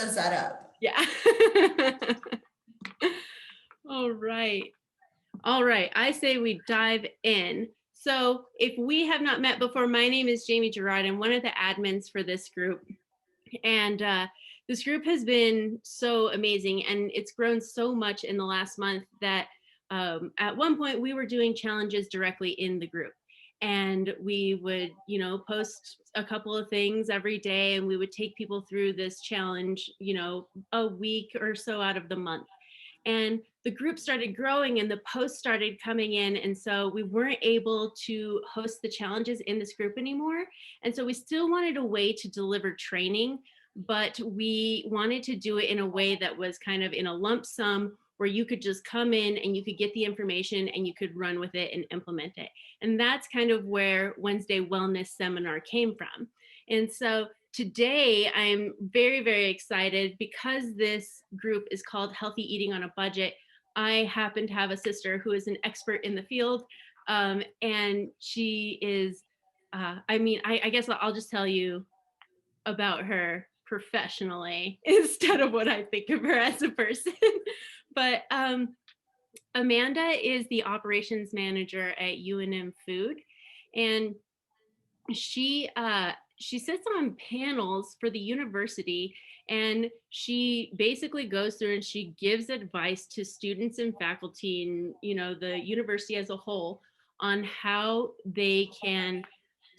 says that up. Yeah. All right. All right. I say we dive in. So if we have not met before, my name is Jamie Gerard. I'm one of the admins for this group. And this group has been so amazing, and it's grown so much in the last month that at one point we were doing challenges directly in the group. And we would, post a couple of things every day, and we would take people through this challenge, a week or so out of the month. And the group started growing and the posts started coming in. And so we weren't able to host the challenges in this group anymore. And so we still wanted a way to deliver training, but we wanted to do it in a way that was kind of in a lump sum, where you could just come in and you could get the information and you could run with it and implement it. And that's kind of where Wednesday Wellness Seminar came from. And so today, I'm very, very excited because this group is called Healthy Eating on a Budget. I happen to have a sister who is an expert in the field, and she is, I guess I'll just tell you about her professionally instead of what I think of her as a person. But Amanda is the operations manager at UNM Food, and she sits on panels for the university, and she basically goes through and she gives advice to students and faculty and the university as a whole on how they can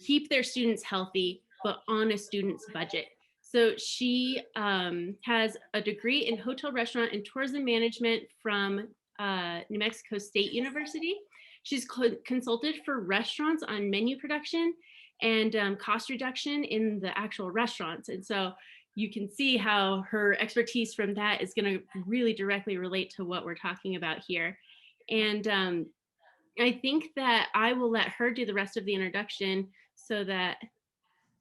keep their students healthy but on a student's budget. So she has a degree in hotel, restaurant, and tourism management from New Mexico State University. She's consulted for restaurants on menu production and cost reduction in the actual restaurants. And so you can see how her expertise from that is going to really directly relate to what we're talking about here. And I think that I will let her do the rest of the introduction so that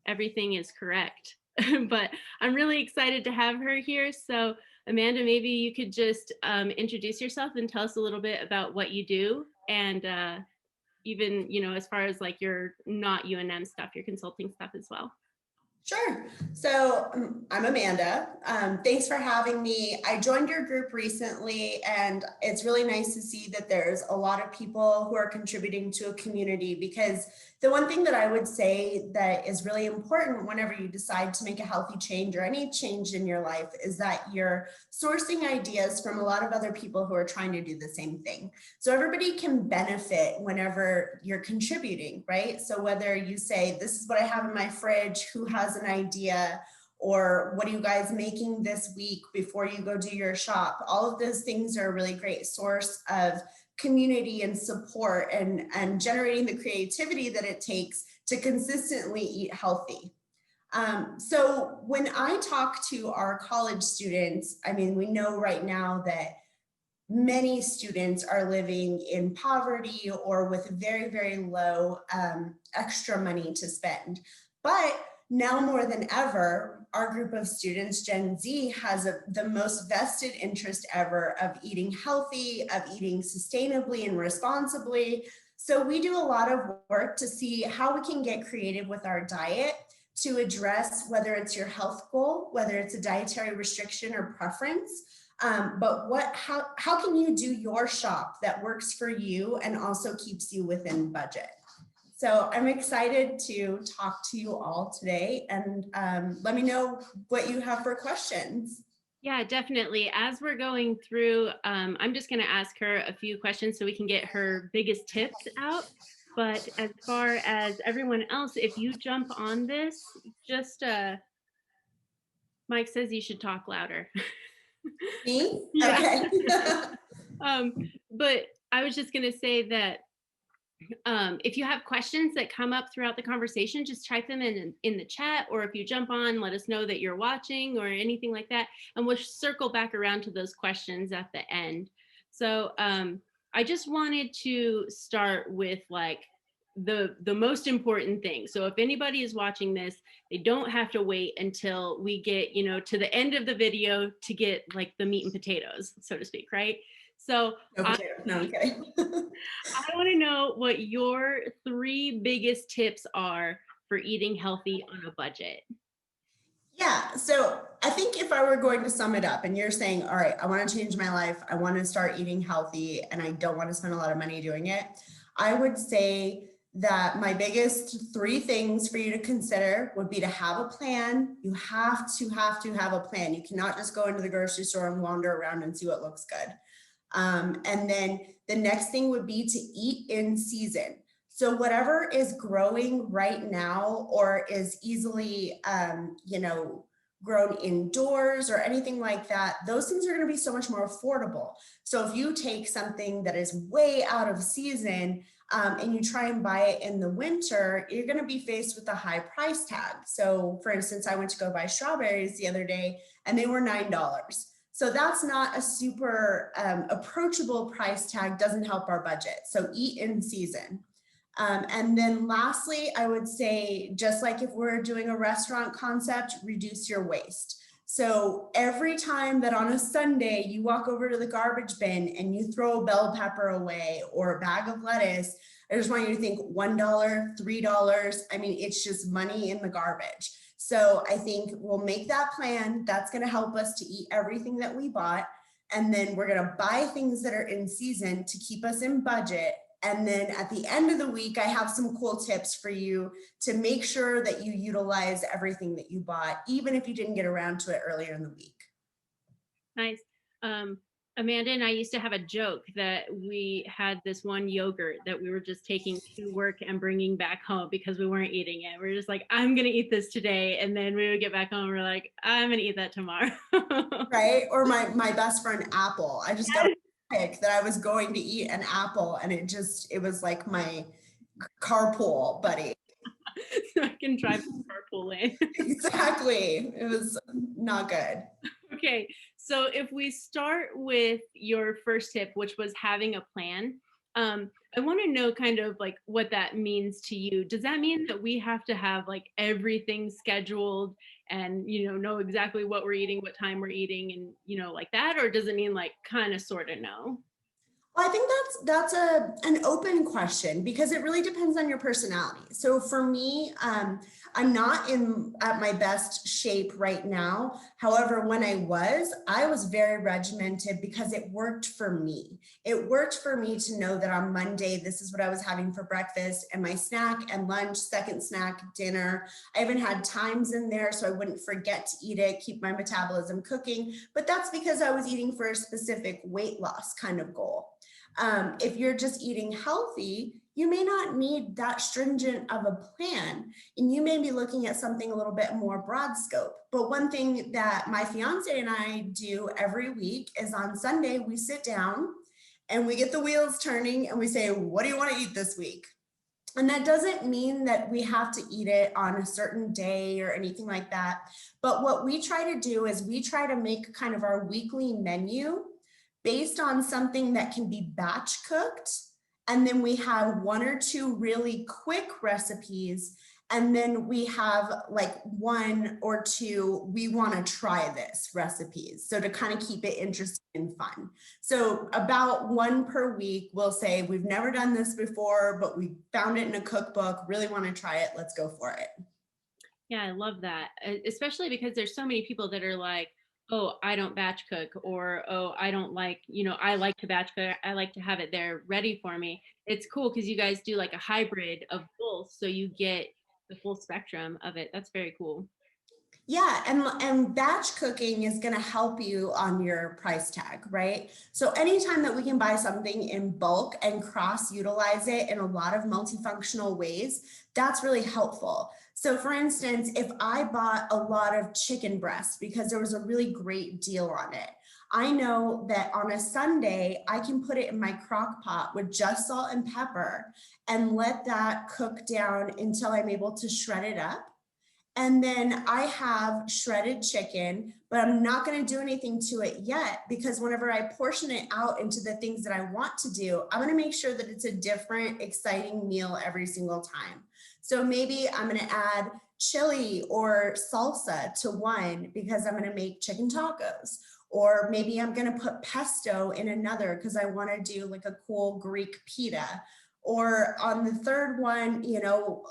everything is correct. But I'm really excited to have her here. So Amanda, maybe you could just introduce yourself and tell us a little bit about what you do, and even, as far as like your not UNM stuff, your consulting stuff as well. Sure. So I'm Amanda. Thanks for having me. I joined your group recently, and it's really nice to see that there's a lot of people who are contributing to a community, because the one thing that I would say that is really important whenever you decide to make a healthy change or any change in your life is that you're sourcing ideas from a lot of other people who are trying to do the same thing. So everybody can benefit whenever you're contributing, right? So whether you say, this is what I have in my fridge, who has an idea, or what are you guys making this week before you go do your shop? All of those things are a really great source of community and support, and generating the creativity that it takes to consistently eat healthy. So when I talk to our college students, we know right now that many students are living in poverty or with very, very low extra money to spend. But now more than ever, our group of students, Gen Z, has the most vested interest ever of eating healthy, of eating sustainably and responsibly. So we do a lot of work to see how we can get creative with our diet to address whether it's your health goal, whether it's a dietary restriction or preference. But how can you do your shop that works for you and also keeps you within budget? So I'm excited to talk to you all today, and let me know what you have for questions. Yeah, definitely. As we're going through, I'm just going to ask her a few questions so we can get her biggest tips out. But as far as everyone else, if you jump on this, just Mike says you should talk louder. Me? Yeah. Okay. But I was just going to say that if you have questions that come up throughout the conversation, just type them in the chat, or if you jump on, let us know that you're watching or anything like that, and we'll circle back around to those questions at the end. So I just wanted to start with like the most important thing. So if anybody is watching this, they don't have to wait until we get to the end of the video to get like the meat and potatoes, so to speak, right? So No, I'm kidding. I want to know what your 3 biggest tips are for eating healthy on a budget. Yeah, so I think if I were going to sum it up and you're saying, all right, I want to change my life, I want to start eating healthy, and I don't want to spend a lot of money doing it, I would say that my biggest three things for you to consider would be to have a plan. You have to have a plan. You cannot just go into the grocery store and wander around and see what looks good. And then the next thing would be to eat in season. So whatever is growing right now or is easily, grown indoors or anything like that, those things are going to be so much more affordable. So if you take something that is way out of season, and you try and buy it in the winter, you're going to be faced with a high price tag. So for instance, I went to go buy strawberries the other day and they were $9. So that's not a super approachable price tag, doesn't help our budget. So eat in season. And then lastly, I would say, just like if we're doing a restaurant concept, reduce your waste. So every time that on a Sunday you walk over to the garbage bin and you throw a bell pepper away or a bag of lettuce, I just want you to think $1, $3. I mean, it's just money in the garbage. So I think we'll make that plan. That's going to help us to eat everything that we bought. And then we're going to buy things that are in season to keep us in budget. And then at the end of the week, I have some cool tips for you to make sure that you utilize everything that you bought, even if you didn't get around to it earlier in the week. Nice. Amanda and I used to have a joke that we had this one yogurt that we were just taking to work and bringing back home because we weren't eating it. We are just like, I'm going to eat this today. And then we would get back home and we're like, I'm going to eat that tomorrow. Right? Or my best friend, Apple. I just got a pick that I was going to eat an apple and it was like my carpool buddy. So I can drive the carpool lane. Exactly. It was not good. Okay, so if we start with your first tip, which was having a plan, I want to know kind of like what that means to you. Does that mean that we have to have like everything scheduled and know exactly what we're eating, what time we're eating, and like that, or does it mean like kind of sort of no? Well, I think that's an open question because it really depends on your personality. So for me, I'm not at my best shape right now. However, when I was very regimented because it worked for me. It worked for me to know that on Monday, this is what I was having for breakfast and my snack and lunch, second snack, dinner. I even had times in there so I wouldn't forget to eat it, keep my metabolism cooking. But that's because I was eating for a specific weight loss kind of goal. If you're just eating healthy, you may not need that stringent of a plan, and you may be looking at something a little bit more broad scope. But one thing that my fiance and I do every week is on Sunday, we sit down and we get the wheels turning and we say, what do you want to eat this week? And that doesn't mean that we have to eat it on a certain day or anything like that. But what we try to do is we try to make kind of our weekly menu based on something that can be batch cooked. And then we have one or two really quick recipes. And then we have like one or two, we want to try this recipes. So to kind of keep it interesting and fun. So about one per week, we'll say, we've never done this before, but we found it in a cookbook, really want to try it. Let's go for it. Yeah, I love that, especially because there's so many people that are like, oh, I don't batch cook, or oh, I don't like, I like to batch cook. I like to have it there ready for me. It's cool because you guys do like a hybrid of both, so you get the full spectrum of it. That's very cool. Yeah, and batch cooking is going to help you on your price tag, right? So anytime that we can buy something in bulk and cross utilize it in a lot of multifunctional ways, that's really helpful. So for instance, if I bought a lot of chicken breasts because there was a really great deal on it, I know that on a Sunday, I can put it in my crock pot with just salt and pepper and let that cook down until I'm able to shred it up. And then I have shredded chicken, but I'm not going to do anything to it yet because whenever I portion it out into the things that I want to do, I'm going to make sure that it's a different, exciting meal every single time. So maybe I'm going to add chili or salsa to one because I'm going to make chicken tacos. Or maybe I'm going to put pesto in another because I want to do like a cool Greek pita. Or on the third one,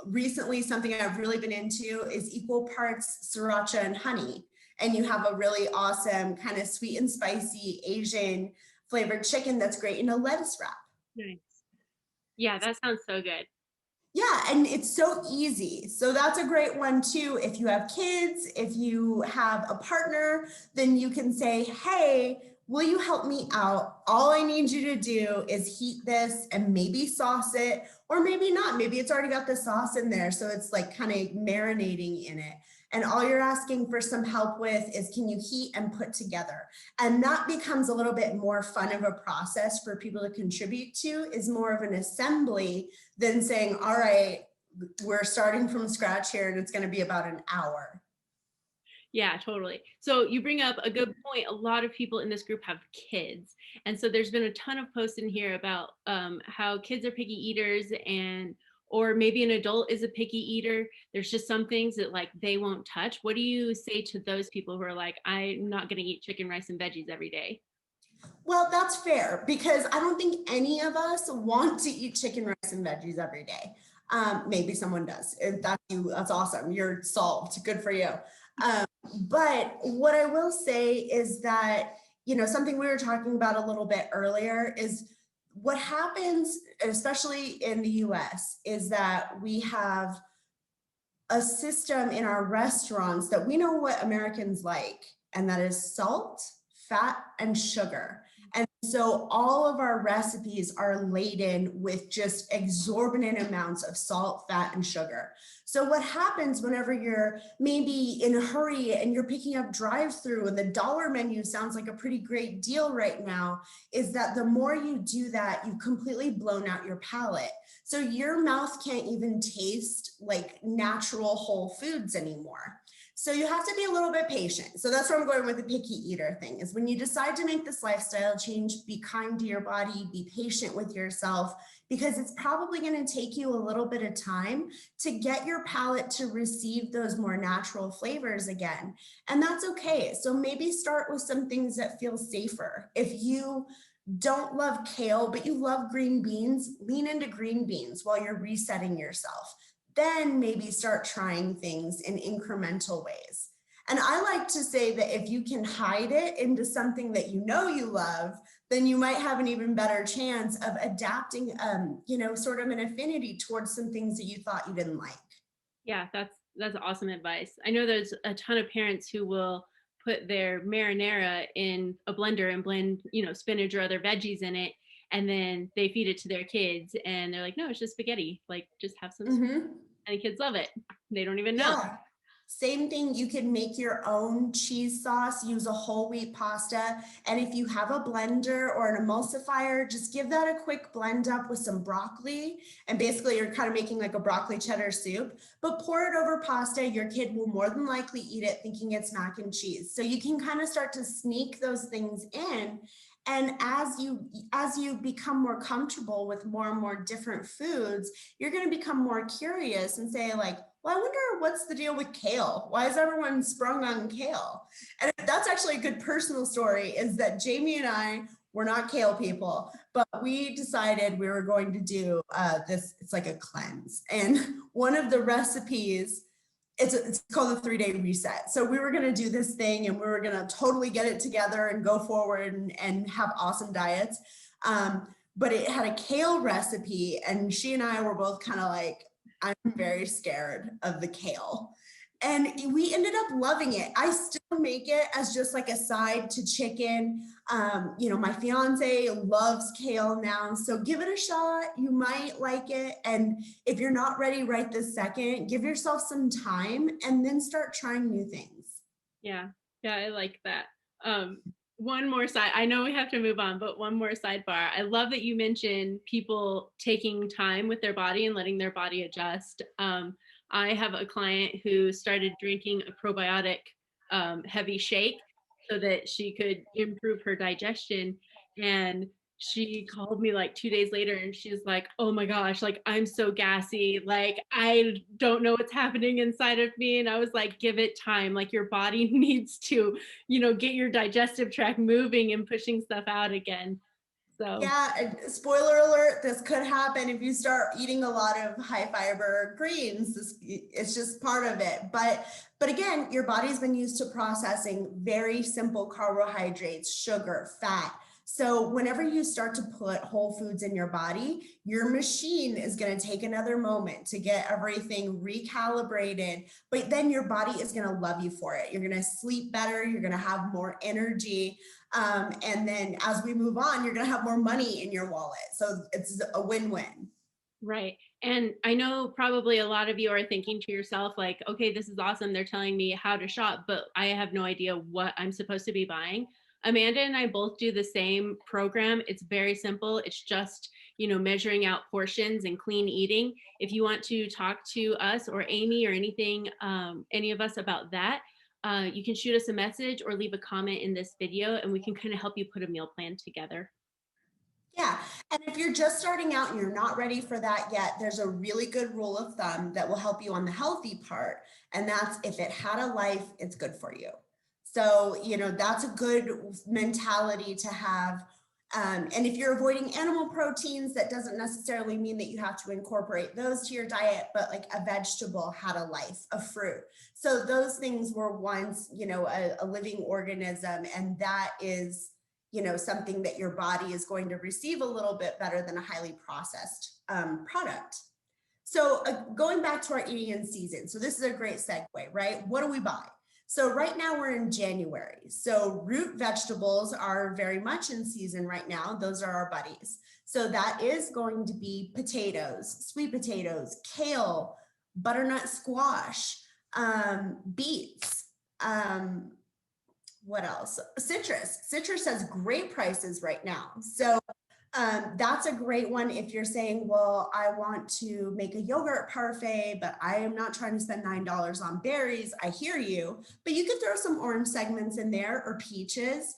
recently something I've really been into is equal parts sriracha and honey. and you have a really awesome kind of sweet and spicy Asian flavored chicken that's great in a lettuce wrap. Nice. Yeah, that sounds so good. Yeah, and it's so easy. So that's a great one too. If you have kids, if you have a partner, then you can say, hey, will you help me out? All I need you to do is heat this and maybe sauce it, or maybe not. Maybe it's already got the sauce in there. So it's like kind of marinating in it. And all you're asking for some help with is, can you heat and put together? And that becomes a little bit more fun of a process for people to contribute to, is more of an assembly than saying, all right, we're starting from scratch here and it's going to be about an hour. Yeah, totally. So you bring up a good point. A lot of people in this group have kids. And so there's been a ton of posts in here about how kids are picky eaters, and or maybe an adult is a picky eater. There's just some things that like they won't touch. What do you say to those people who are like, I'm not going to eat chicken, rice, and veggies every day? Well, that's fair, because I don't think any of us want to eat chicken, rice, and veggies every day. Maybe someone does. If that's you, that's awesome. You're solved. Good for you. But what I will say is that, something we were talking about a little bit earlier is what happens, especially in the US, is that we have a system in our restaurants that we know what Americans like, and that is salt, fat, and sugar. And so all of our recipes are laden with just exorbitant amounts of salt, fat, and sugar. So what happens whenever you're maybe in a hurry and you're picking up drive-through and the dollar menu sounds like a pretty great deal right now, is that the more you do that, you've completely blown out your palate. So your mouth can't even taste like natural whole foods anymore. So you have to be a little bit patient. So that's where I'm going with the picky eater thing, is when you decide to make this lifestyle change, be kind to your body, be patient with yourself, because it's probably going to take you a little bit of time to get your palate to receive those more natural flavors again. And that's okay. So maybe start with some things that feel safer. If you don't love kale, but you love green beans, lean into green beans while you're resetting yourself. Then maybe start trying things in incremental ways. And I like to say that if you can hide it into something that you know you love, then you might have an even better chance of adapting, sort of an affinity towards some things that you thought you didn't like. Yeah, that's awesome advice. I know there's a ton of parents who will put their marinara in a blender and blend, spinach or other veggies in it, and then they feed it to their kids and they're like, no, it's just spaghetti. Like, just have some Mm-hmm. and the kids love it. They don't even know. Yeah. Same thing, you can make your own cheese sauce, use a whole wheat pasta. And if you have a blender or an emulsifier, just give that a quick blend up with some broccoli. And basically you're kind of making like a broccoli cheddar soup, but pour it over pasta. Your kid will more than likely eat it thinking it's mac and cheese. So you can kind of start to sneak those things in. And as you become more comfortable with more and more different foods, you're going to become more curious and say like, well, I wonder what's the deal with kale? Why is everyone sprung on kale? And that's actually a good personal story, is that Jamie and I were not kale people, but we decided we were going to do this. It's like a cleanse. And one of the recipes, it's called the 3-day reset. So we were going to do this thing and we were going to totally get it together and go forward and have awesome diets. But it had a kale recipe, and she and I were both kind of like, I'm very scared of the kale. And we ended up loving it. I still make it as just like a side to chicken. My fiance loves kale now, so give it a shot. You might like it. And if you're not ready right this second, give yourself some time and then start trying new things. Yeah. Yeah, I like that. One more side. I know we have to move on, but one more sidebar. I love that you mentioned people taking time with their body and letting their body adjust. I have a client who started drinking a probiotic heavy shake so that she could improve her digestion. And she called me like 2 days later and she's like, oh my gosh, like I'm so gassy. Like I don't know what's happening inside of me. And I was like, give it time. Like your body needs to, get your digestive tract moving and pushing stuff out again. So, Yeah, and spoiler alert, this could happen if you start eating a lot of high fiber greens. It's just part of it. But again, your body's been used to processing very simple carbohydrates, sugar, fat. So whenever you start to put whole foods in your body, your machine is going to take another moment to get everything recalibrated, but then your body is going to love you for it. You're going to sleep better, you're going to have more energy. And then as we move on, you're going to have more money in your wallet. So it's a win-win. right. And I know probably a lot of you are thinking to yourself, like, okay, this is awesome. They're telling me how to shop, but I have no idea what I'm supposed to be buying. Amanda and I both do the same program. It's very simple. It's just, measuring out portions and clean eating. If you want to talk to us or Amy or anything, any of us about that, you can shoot us a message or leave a comment in this video and we can kind of help you put a meal plan together. Yeah. And if you're just starting out and you're not ready for that yet, there's a really good rule of thumb that will help you on the healthy part. And that's if it had a life, it's good for you. So, that's a good mentality to have. And if you're avoiding animal proteins, that doesn't necessarily mean that you have to incorporate those to your diet, but like a vegetable had a life, a fruit. So those things were once, a living organism, and that is something that your body is going to receive a little bit better than a highly processed product. So going back to our eating in season. So this is a great segue, right? What do we buy? So right now we're in January. So root vegetables are very much in season right now. Those are our buddies. So that is going to be potatoes, sweet potatoes, kale, butternut squash, beets, what else? Citrus has great prices right now. So that's a great one if you're saying, well, I want to make a yogurt parfait, but I am not trying to spend $9 on berries. I hear you, but you could throw some orange segments in there or peaches.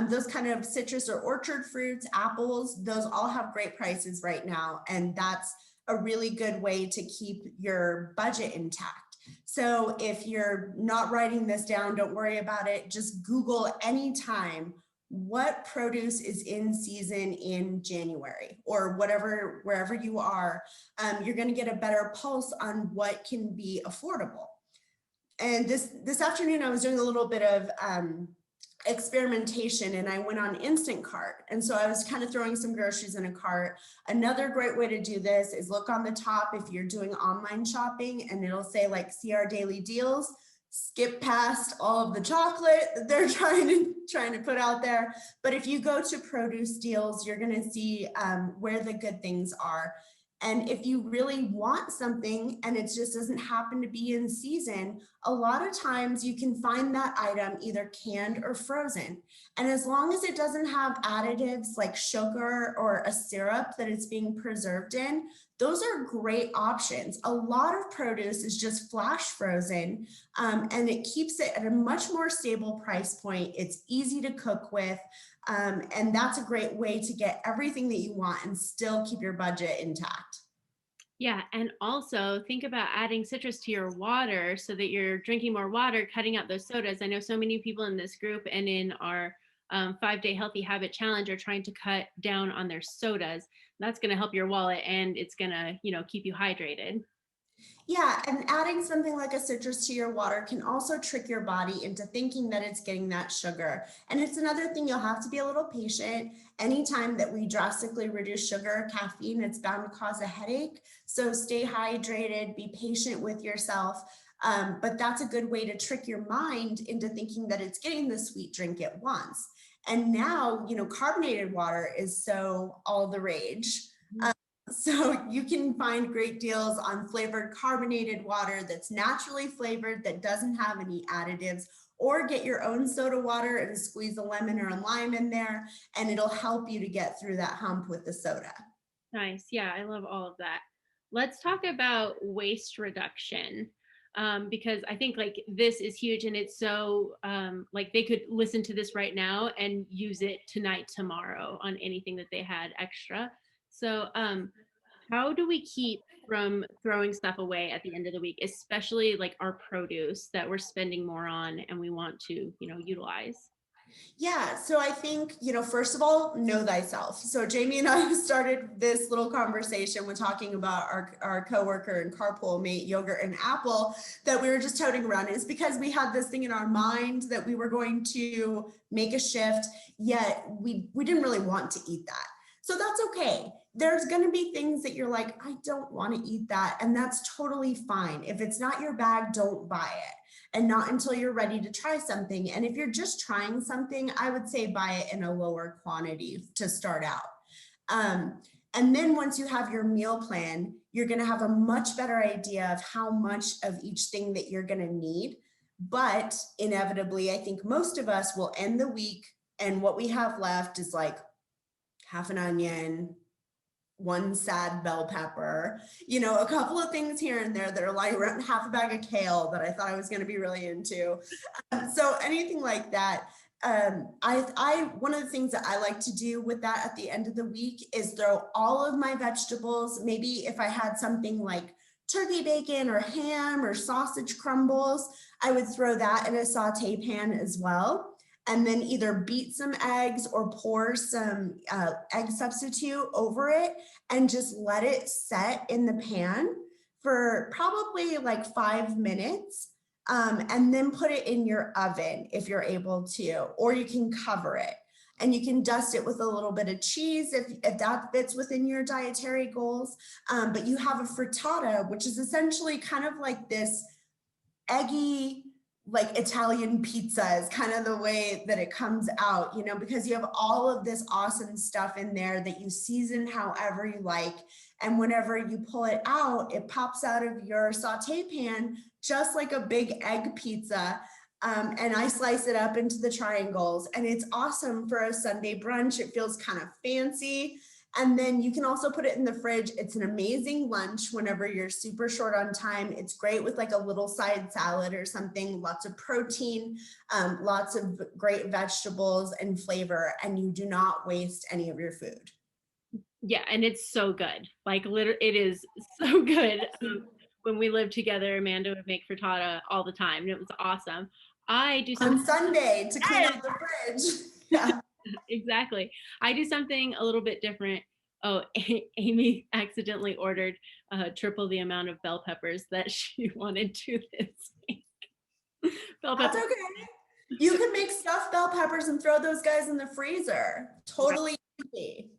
Those kind of citrus or orchard fruits, apples, those all have great prices right now. And that's a really good way to keep your budget intact. So if you're not writing this down, don't worry about it. Just Google anytime what produce is in season in January or whatever, wherever you are. You're going to get a better pulse on what can be affordable. And this afternoon, I was doing a little bit of experimentation and I went on Instant Cart. And so I was kind of throwing some groceries in a cart. Another great way to do this is look on the top if you're doing online shopping and it'll say like see our daily deals. Skip past all of the chocolate that they're trying to put out there. But if you go to produce deals, you're going to see where the good things are. And if you really want something and it just doesn't happen to be in season, a lot of times you can find that item either canned or frozen. And as long as it doesn't have additives like sugar or a syrup that it's being preserved in, those are great options. A lot of produce is just flash frozen and it keeps it at a much more stable price point. It's easy to cook with. And that's a great way to get everything that you want and still keep your budget intact. Yeah, and also think about adding citrus to your water so that you're drinking more water, cutting out those sodas. I know so many people in this group and in our 5-day healthy habit challenge are trying to cut down on their sodas. That's going to help your wallet and it's going to, keep you hydrated. Yeah, and adding something like a citrus to your water can also trick your body into thinking that it's getting that sugar. And it's another thing, you'll have to be a little patient. Anytime that we drastically reduce sugar or caffeine, it's bound to cause a headache. So stay hydrated, be patient with yourself. But that's a good way to trick your mind into thinking that it's getting the sweet drink it wants. And now, carbonated water is so all the rage. So you can find great deals on flavored carbonated water that's naturally flavored, that doesn't have any additives, or get your own soda water and squeeze a lemon or a lime in there, and it'll help you to get through that hump with the soda. Nice. Yeah, I love all of that. Let's talk about waste reduction. Because I think like this is huge and it's so like they could listen to this right now and use it tonight, tomorrow on anything that they had extra. So how do we keep from throwing stuff away at the end of the week, especially like our produce that we're spending more on and we want to, utilize? Yeah, so I think, first of all, know thyself. So Jamie and I started this little conversation when talking about our coworker and carpool mate, Yogurt and Apple, that we were just toting around. It's because we had this thing in our mind that we were going to make a shift, yet we didn't really want to eat that. So that's okay. There's going to be things that you're like, I don't want to eat that. And that's totally fine. If it's not your bag, don't buy it. And not until you're ready to try something. And if you're just trying something, I would say buy it in a lower quantity to start out. And then once you have your meal plan, you're going to have a much better idea of how much of each thing that you're going to need. But inevitably, I think most of us will end the week and what we have left is like half an onion, one sad bell pepper, a couple of things here and there that are like around half a bag of kale that I thought I was going to be really into. So anything like that. One of the things that I like to do with that at the end of the week is throw all of my vegetables. Maybe if I had something like turkey bacon or ham or sausage crumbles, I would throw that in a saute pan as well. And then either beat some eggs or pour some egg substitute over it and just let it set in the pan for probably like 5 minutes. And then put it in your oven if you're able to, or you can cover it. And you can dust it with a little bit of cheese if that fits within your dietary goals. But you have a frittata, which is essentially kind of like this eggy, like Italian pizza is kind of the way that it comes out, because you have all of this awesome stuff in there that you season however you like. And whenever you pull it out, it pops out of your saute pan, just like a big egg pizza. And I slice it up into the triangles and it's awesome for a Sunday brunch. It feels kind of fancy. And then you can also put it in the fridge. It's an amazing lunch whenever you're super short on time. It's great with like a little side salad or something, lots of protein, lots of great vegetables and flavor, and you do not waste any of your food. Yeah, and it's so good. Like literally, it is so good. When we lived together, Amanda would make frittata all the time, and it was awesome. I do something On Sunday to clean out the fridge. Yeah. exactly. I do something a little bit different. Oh, Amy accidentally ordered triple the amount of bell peppers that she wanted to this week. Bell That's peppers. okay. You can make stuffed bell peppers and throw those guys in the freezer. Totally easy.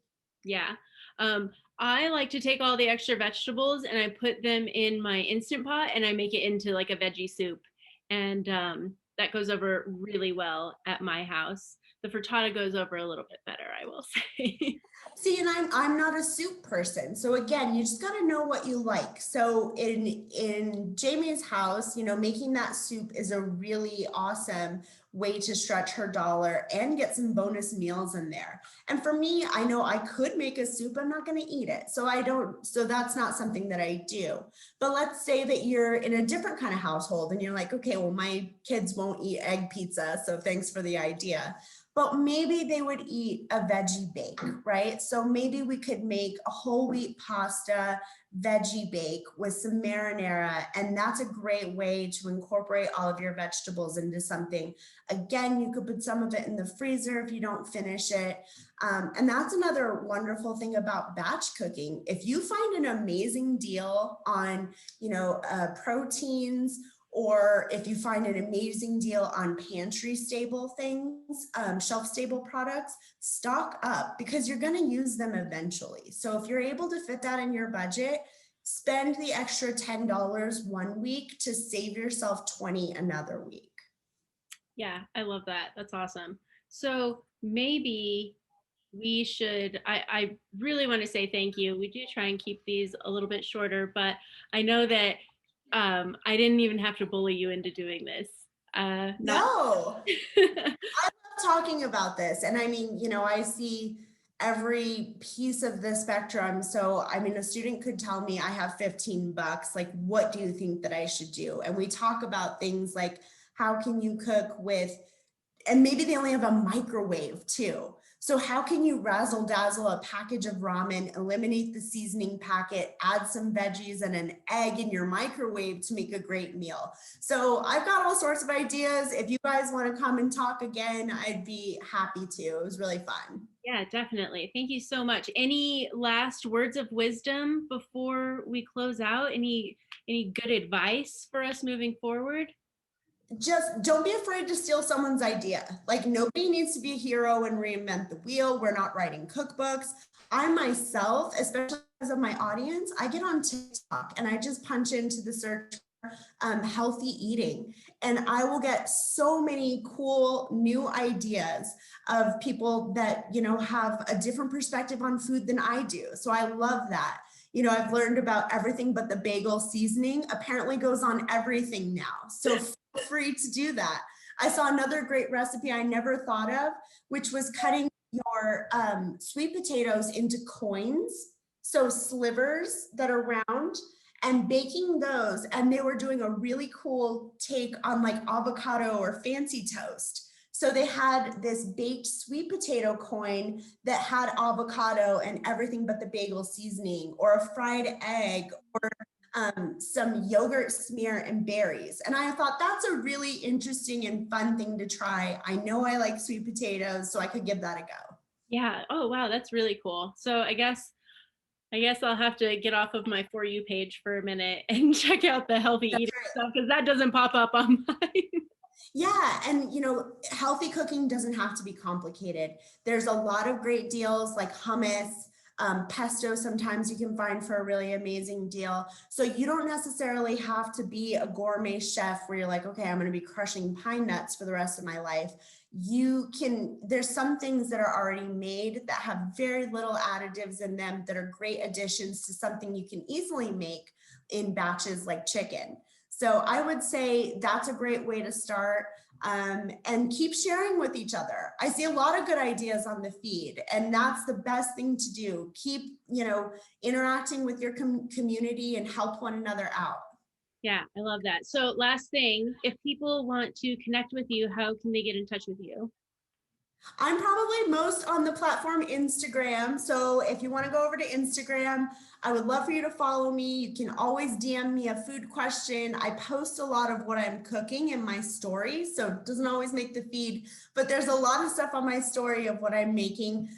Yeah. I like to take all the extra vegetables and I put them in my Instant Pot and I make it into like a veggie soup. And that goes over really well at my house. The frittata goes over a little bit better, I will say. See, and I'm not a soup person. So again, you just got to know what you like. So in Jamie's house, making that soup is a really awesome way to stretch her dollar and get some bonus meals in there. And for me, I know I could make a soup, I'm not going to eat it. So that's not something that I do. But let's say that you're in a different kind of household and you're like, okay, well, my kids won't eat egg pizza. So thanks for the idea. But maybe they would eat a veggie bake, right? So maybe we could make a whole wheat pasta veggie bake with some marinara. And that's a great way to incorporate all of your vegetables into something. Again, you could put some of it in the freezer if you don't finish it. And that's another wonderful thing about batch cooking. If you find an amazing deal on, proteins, or if you find an amazing deal on pantry stable things, shelf stable products, stock up because you're going to use them eventually. So if you're able to fit that in your budget, spend the extra $10 one week to save yourself 20 another week. Yeah, I love that. That's awesome. So maybe we should, I really want to say thank you. We do try and keep these a little bit shorter, but I know that I didn't even have to bully you into doing this. No, I love talking about this. And I mean, I see every piece of the spectrum. So, I mean, a student could tell me I have $15. Like, what do you think that I should do? And we talk about things like, how can you cook with and maybe they only have a microwave too. So how can you razzle dazzle a package of ramen, eliminate the seasoning packet, add some veggies and an egg in your microwave to make a great meal? So I've got all sorts of ideas. If you guys want to come and talk again, I'd be happy to. It was really fun. Yeah, definitely. Thank you so much. Any last words of wisdom before we close out? Any good advice for us moving forward? Just don't be afraid to steal someone's idea. Like, nobody needs to be a hero and reinvent the wheel. We're not writing cookbooks. I myself, especially because of my audience, I get on TikTok and I just punch into the search healthy eating, and I will get so many cool new ideas of people that, you know, have a different perspective on food than I do. So I love that. You know, I've learned about everything but the bagel seasoning apparently goes on everything now. So feel free to do that. I saw another great recipe I never thought of, which was cutting your sweet potatoes into coins, so slivers that are round, and baking those. And they were doing a really cool take on like avocado or fancy toast. So they had this baked sweet potato coin that had avocado and everything but the bagel seasoning, or a fried egg, or some yogurt smear and berries. And I thought that's a really interesting and fun thing to try. I know I like sweet potatoes, so I could give that a go. Yeah. Oh, wow. That's really cool. So I guess I'll have to get off of my For You page for a minute and check out the healthy That's eating right. stuff because that doesn't pop up on mine. Yeah, and you know, healthy cooking doesn't have to be complicated. There's a lot of great deals like hummus, pesto sometimes you can find for a really amazing deal. So you don't necessarily have to be a gourmet chef where you're like, okay, I'm going to be crushing pine nuts for the rest of my life. You can, there's some things that are already made that have very little additives in them that are great additions to something you can easily make in batches like chicken. So I would say that's a great way to start, and keep sharing with each other. I see a lot of good ideas on the feed, and that's the best thing to do. Keep, you know, interacting with your community and help one another out. Yeah, I love that. So, last thing, if people want to connect with you, how can they get in touch with you? I'm probably most on the platform Instagram. So if you want to go over to Instagram, I would love for you to follow me. You can always DM me a food question. I post a lot of what I'm cooking in my story. So it doesn't always make the feed, but there's a lot of stuff on my story of what I'm making.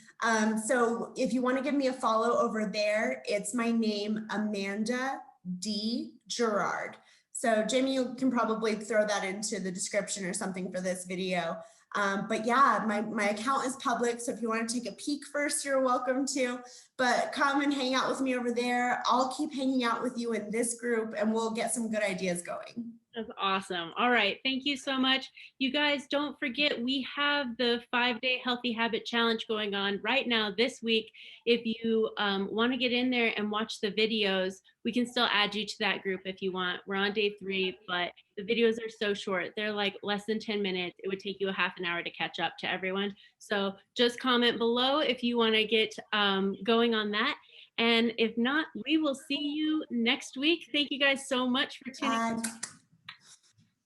So if you want to give me a follow over there, it's my name, Amanda D. Gerard. So Jamie, you can probably throw that into the description or something for this video. But yeah, my account is public. So if you want to take a peek first, you're welcome to, but come and hang out with me over there. I'll keep hanging out with you in this group and we'll get some good ideas going. That's awesome. All right. Thank you so much. You guys, don't forget, we have the 5-day Healthy Habit Challenge going on right now this week. If you want to get in there and watch the videos, we can still add you to that group if you want. We're on day 3, but the videos are so short. They're like less than 10 minutes. It would take you a half an hour to catch up to everyone. So just comment below if you want to get going on that. And if not, we will see you next week. Thank you guys so much for tuning in. Bye.